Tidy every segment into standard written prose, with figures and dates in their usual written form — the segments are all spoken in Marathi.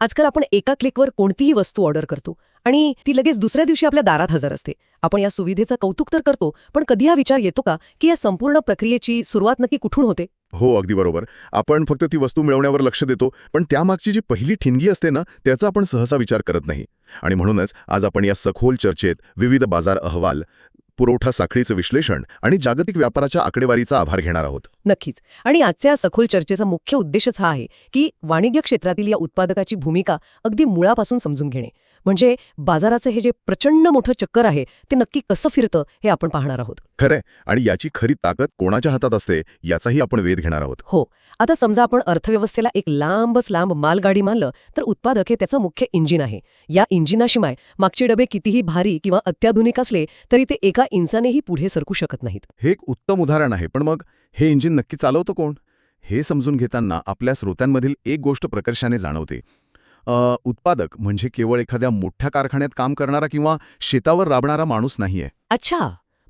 आजकाल आपण एका क्लिकवर कोणतीही वस्तू ऑर्डर करतो आणि ती लगेच दुसऱ्या दिवशी आपल्या दारात हजर असते. आपण या सुविधेचं कौतुक तर करतो, पण कधी हा विचार येतो का की या संपूर्ण प्रक्रियेची सुरुवात नक्की कुठून होते? हो, अगदी बरोबर. आपण फक्त ती वस्तू मिळवण्यावर लक्ष देतो, पण त्यामागची जी पहिली ठिणगी असते ना, त्याचा आपण सहसा विचार करत नाही. आणि म्हणूनच आज आपण या सखोल चर्चेत विविध बाजार अहवाल, पुरवठा साखळीचं विश्लेषण आणि जागतिक व्यापाराच्या आकडेवारीचा आभार घेणार आहोत. नक्कीच. आणि आजच्या सखोल चर्चेचा मुख्य उद्देशच हा आहे की वाणिज्य क्षेत्रातील या उत्पादकाची भूमिका अगदी मुळापासून समजून घेणे. म्हणजे बाजाराचं हे जे प्रचंड मोठं चक्कर आहे ते नक्की कसं फिरतं हे आपण पाहणार आहोत. खरंय, आणि याची खरी ताकद कोणाच्या हातात असते याचाही आपण वेध घेणार आहोत. हो. आता समजा आपण अर्थव्यवस्थेला एक लांबच लांब मालगाडी मानलं तर उत्पादक हे त्याचं मुख्य इंजिन आहे. या इंजिनाशिवाय मागचे डबे कितीही भारी किंवा अत्याधुनिक असले तरी ते एका इंचानेही पुढे सरकू शकत नाहीत. हे एक उत्तम उदाहरण आहे, पण मग हे इंजिन नक्की चालवतं कोण? हे समजून घेताना आपल्या श्रोत्यांमधील एक गोष्ट प्रकर्षाने जाणवते. उत्पादक म्हणजे केवळ एखाद्या मोठ्या कारखान्यात काम करणारा किंवा शेतावर राबणारा माणूस नाहीये. अच्छा,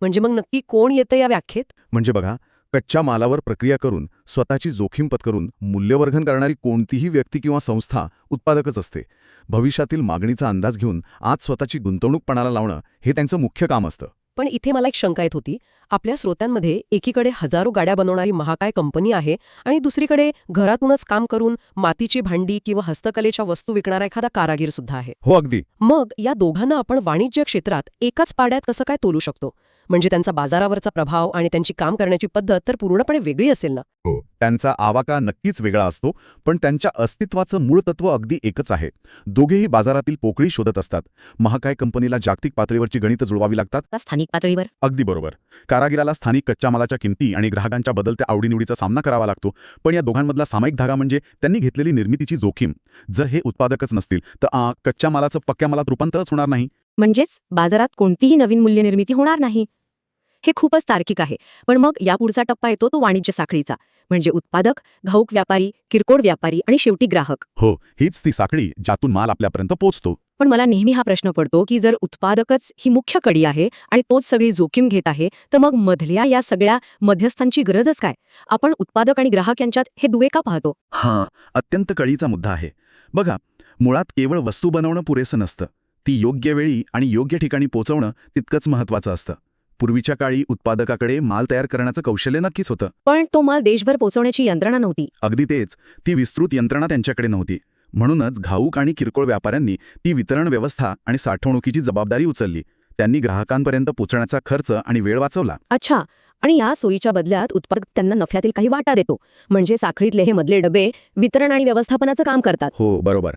म्हणजे मग नक्की कोण येतं या व्याख्येत? म्हणजे बघा, कच्च्या मालावर प्रक्रिया करून स्वतःची जोखीम पत्करून मूल्यवर्धन करणारी कोणतीही व्यक्ती किंवा संस्था उत्पादकच असते. भविष्यातील मागणीचा अंदाज घेऊन आज स्वतःची गुंतवणूक पणाला लावणं हे त्यांचं मुख्य काम असतं. पण इथे मला एक शंका येत होती. आपल्या श्रोत्यांमध्ये एकीकडे हजारो गाड्या बनवणारी महाकाय कंपनी आहे आणि दुसरीकडे घरातूनच काम करून मातीची भांडी किंवा हस्तकलेच्या वस्तू विकणारा एखादा कारागीर सुद्धा आहे. हो, अगदी. मग या दोघांना आपण वाणिज्य क्षेत्रात एकाच पाड्यात कसं काय तोलू शकतो? म्हणजे त्यांचा बाजारावरचा प्रभाव आणि त्यांची काम करण्याची पद्धत तर पूर्णपणे वेगळी असेल ना? हो, त्यांचा आवाका नक्कीच वेगळा असतो, पण त्यांच्या अस्तित्वाचं मूळ तत्व अगदी एकच आहे. दोघेही बाजारातील पोकळी शोधत असतात. महाकाय कंपनीला जागतिक पातळीवरची गणितं जुळवावी लागतात. स्थानिक पातळीवर अगदी बरोबर. कारागिराला स्थानिक कच्च्या मालाच्या किमती आणि ग्राहकांच्या बदलत्या आवडीनिवडीचा सामना करावा लागतो. पण या दोघांमधला सामायिक धागा म्हणजे त्यांनी घेतलेली निर्मितीची जोखीम. जर हे उत्पादकच नसतील तर कच्च्या मालाचं पक्क्या मालात रूपांतरच होणार नाही. म्हणजेच बाजारात कोणतीही नवीन मूल्यनिर्मिती होणार नाही. हे खूपच तार्किक आहे. पण मग या पुढचा टप्पा येतो तो वाणिज्य साखळीचा. म्हणजे उत्पादक, घाऊक व्यापारी, किरकोळ व्यापारी आणि शेवटी ग्राहक. हो, हीच ती साखळी ज्यातून माल आपल्यापर्यंत पोहोचतो. पण मला नेहमी हा प्रश्न पडतो की जर उत्पादकच ही मुख्य कडी आहे आणि तोच सगळी जोखीम घेत आहे तर मग मधल्या या सगळ्या मध्यस्थांची गरजच काय? आपण उत्पादक आणि ग्राहक यांच्यात हे दुवे का पाहतो? हां, अत्यंत कळीचा मुद्दा आहे. बघा, मुळात केवळ वस्तू बनवणं पुरेसं नसतं. ती योग्य वेळी आणि योग्य ठिकाणी पोहोचवणं तितकंच महत्त्वाचं असतं. पूर्वीच्या काळी उत्पादकाकडे माल तयार करण्याचं कौशल्य नक्कीच होतं. पण तो माल देशभर पोहोचवण्याची यंत्रणा नव्हती. अगदी तेच. ती विस्तृत यंत्रणा त्यांच्याकडे नव्हती. म्हणूनच घाऊक आणि किरकोळ व्यापाऱ्यांनी ती वितरण व्यवस्था आणि साठवणुकीची जबाबदारी उचलली. त्यांनी ग्राहकांपर्यंत पोहोचण्याचा खर्च आणि वेळ वाचवला. अच्छा, आणि या सोयीच्या बदल्यात उत्पादक त्यांना नफ्यातील काही वाटा देतो. म्हणजे साखळीतले हे मधले डबे वितरण आणि व्यवस्थापनाचं काम करतात. हो, बरोबर.